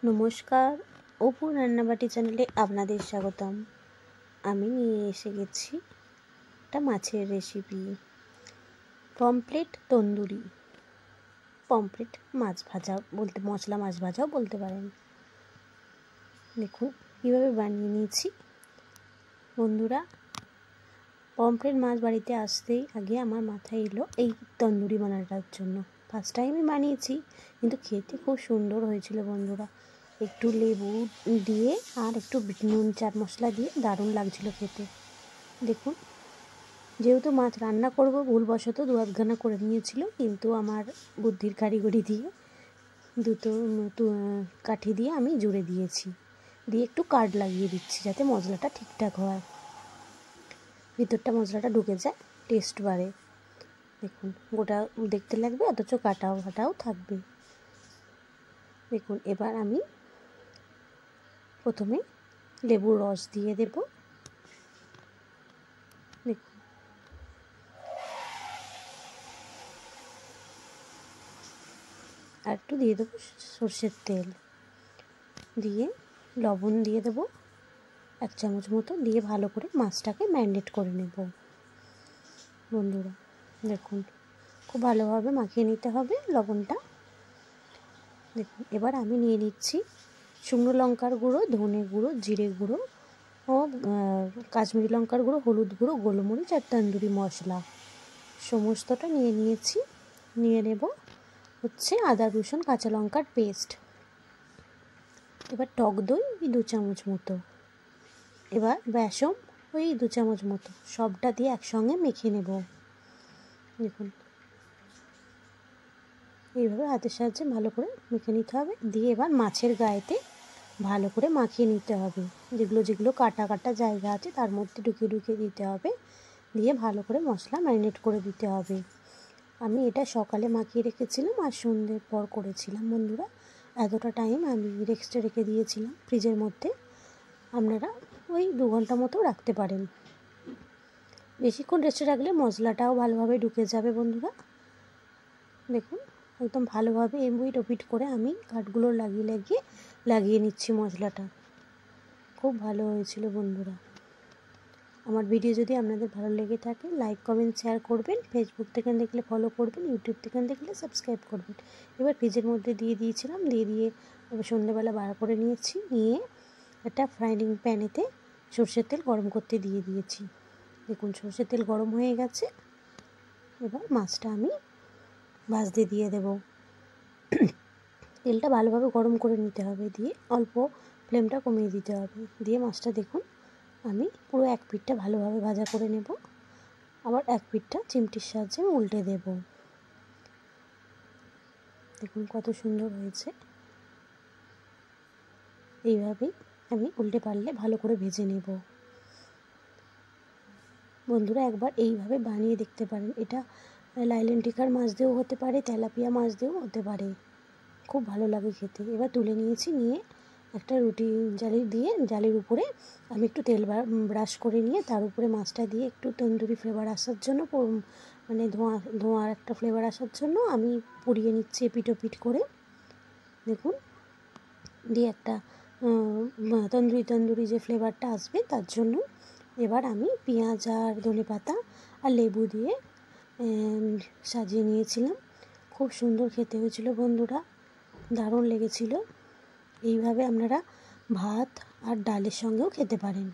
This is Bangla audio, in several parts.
নমস্কার, অপু রান্নাবাটি চ্যানেলে আপনাদের স্বাগতম। আমি নিয়ে এসে গেছি একটা মাছের রেসিপি, পমফ্রেট তন্দুরি। পমফ্রেট মাছ ভাজা বলতে, মশলা মাছ ভাজাও বলতে পারেন। দেখুন কীভাবে বানিয়ে নিয়েছি। বন্ধুরা, পমফ্রেট মাছ বাড়িতে আসতেই আগে আমার মাথায় এলো এই তন্দুরি বানানোর জন্য। ফার্স্ট টাইমই বানিয়েছি, কিন্তু খেতে খুব সুন্দর হয়েছিল বন্ধুরা। একটু লেবু দিয়ে আর একটু নুন চাট মশলা দিয়ে দারুণ লাগছিল খেতে। দেখুন, যেহেতু মাছ রান্না করব ভুলবশত দু আধখানা করে নিয়েছিল, কিন্তু আমার বুদ্ধির কারিগরি দিয়ে দুটো কাঠি দিয়ে আমি জুড়ে দিয়েছি, দিয়ে একটু কাঠ লাগিয়ে দিচ্ছি যাতে মশলাটা ঠিকঠাক হয়, ভিতরটা মশলাটা ঢুকে যায়, টেস্ট বাড়ে। দেখুন, গোটা দেখতে লাগবে অথচ কাটাও থাকবে। দেখুন, এবার আমি প্রথমে লেবুর রস দিয়ে দেব। দেখুন, আর একটু দিয়ে দেবো সর্ষের তেল, দিয়ে লবণ দিয়ে দেবো 1 চামচ মতো, দিয়ে ভালো করে মাছটাকে ম্যারিনেট করে নেব। বন্ধুরা দেখুন, খুব ভালোভাবে মাখিয়ে নিতে হবে লবণটা। দেখুন, এবার আমি নিয়ে নিচ্ছি শুকনো লঙ্কার গুঁড়ো, ধনে গুঁড়ো, জিরে গুঁড়ো ও কাশ্মীরি লঙ্কার গুঁড়ো, হলুদ গুঁড়ো, গোলমরিচ আর তন্দুরি মশলা সমস্তটা নিয়ে নিয়েছি। নিয়ে নেব হচ্ছে আদা রসুন কাঁচা লঙ্কার পেস্ট। এবার টক দই 2 চামচ মতো, এবার বেসন 2 চামচ মতো, সবটা দিয়ে একসঙ্গে মেখে নেব। দেখুন, এইভাবে হাতের সাহায্যে ভালো করে মেখে নিতে হবে। দিয়ে এবার মাছের গায়েতে ভালো করে মাখিয়ে নিতে হবে, যেগুলো কাটা কাটা জায়গা আছে তার মধ্যে ঢুকিয়ে দিতে হবে, দিয়ে ভালো করে মশলা ম্যারিনেট করে দিতে হবে। আমি এটা সকালে মাখিয়ে রেখেছিলাম আর সন্ধ্যের পর করেছিলাম বন্ধুরা। এতটা টাইম আমি রেখে দিয়েছিলাম ফ্রিজের মধ্যে। আপনারা 2 ঘন্টা মতো রাখতে পারেন। বেশিক্ষণ রেস্টে রাখলে মশলাটাও ভালোভাবে ঢুকে যাবে বন্ধুরা। দেখুন, একদম ভালোভাবে এমবিট ওপিট করে আমি কাঠগুলো লাগিয়ে নিচ্ছি মশলাটা। খুব ভালো হয়েছিল বন্ধুরা। আমার ভিডিও যদি আপনাদের ভালো লেগে থাকে লাইক কমেন্ট শেয়ার করবেন। ফেসবুক থেকে দেখলে ফলো করবেন, ইউটিউব থেকে দেখলে সাবস্ক্রাইব করবেন। এবার ফ্রিজের মধ্যে দিয়েছিলাম, দিয়ে সন্ধ্যেবেলা বার করে নিয়ে একটা ফ্রাইং প্যানেতে সর্ষের তেল গরম করতে দিয়েছি। দেখুন, সর্ষের তেল গরম হয়ে গেছে। এবার মাছটা আমি ভাজতে দিয়ে দেব। তেলটা ভালোভাবে গরম করে নিতে হবে, দিয়ে অল্প ফ্লেমটা কমিয়ে দিতে হবে। দিয়ে মাছটা দেখুন, আমি পুরো এক পিঠটা ভালোভাবে ভাজা করে নেব, আবার এক পিঠটা চিমটির সাহায্যে উল্টে দেব। দেখুন কত সুন্দর হয়েছে। এইভাবেই আমি উল্টে পারলে ভালো করে ভেজে নেব। বন্ধুরা, একবার এইভাবে বানিয়ে দেখতে পারেন। এটা লাইলেন টিকার মাছ দিয়েও হতে পারে, তেলাপিয়া মাছ দিয়েও হতে পারে, খুব ভালো লাগে খেতে। এবার তুলে নিয়ে একটা রুটি জালির উপরে আমি একটু তেল ব্রাশ করে নিয়ে তার উপরে মাছটা দিয়ে একটু তন্দুরি ফ্লেভার আসার জন্য, মানে ধোঁয়ার একটা ফ্লেভার আসার জন্য আমি পুড়িয়ে নিচ্ছি এপিট ওপিট করে। দেখুন, দিয়ে একটা তন্দুরি যে ফ্লেভারটা আসবে তার জন্য এবার আমি পেঁয়াজ আর ধনেপাতা আর লেবু দিয়ে সাজিয়ে নিয়েছিলাম। খুব সুন্দর খেতে হয়েছিল বন্ধুরা, দারুণ লেগেছিল। এইভাবে আপনারা ভাত আর ডালের সঙ্গেও খেতে পারেন,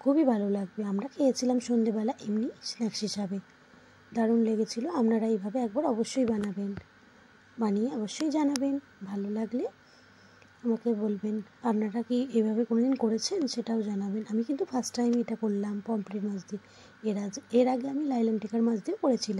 খুবই ভালো লাগবে। আমরা খেয়েছিলাম সন্ধেবেলা এমনি স্ন্যাক্স হিসাবে, দারুণ লেগেছিল। আপনারা এইভাবে একবার অবশ্যই বানিয়ে অবশ্যই জানাবেন। ভালো লাগলে আমাকে বলবেন। আপনারা কি এভাবে কোনোদিন করেছেন সেটাও জানাবেন। আমি কিন্তু ফার্স্ট টাইম এটা করলাম পমফ্রেট মাছ দিয়ে। এর আগে আমি লাইলেন টিকার মাছ দিয়ে করেছিলাম।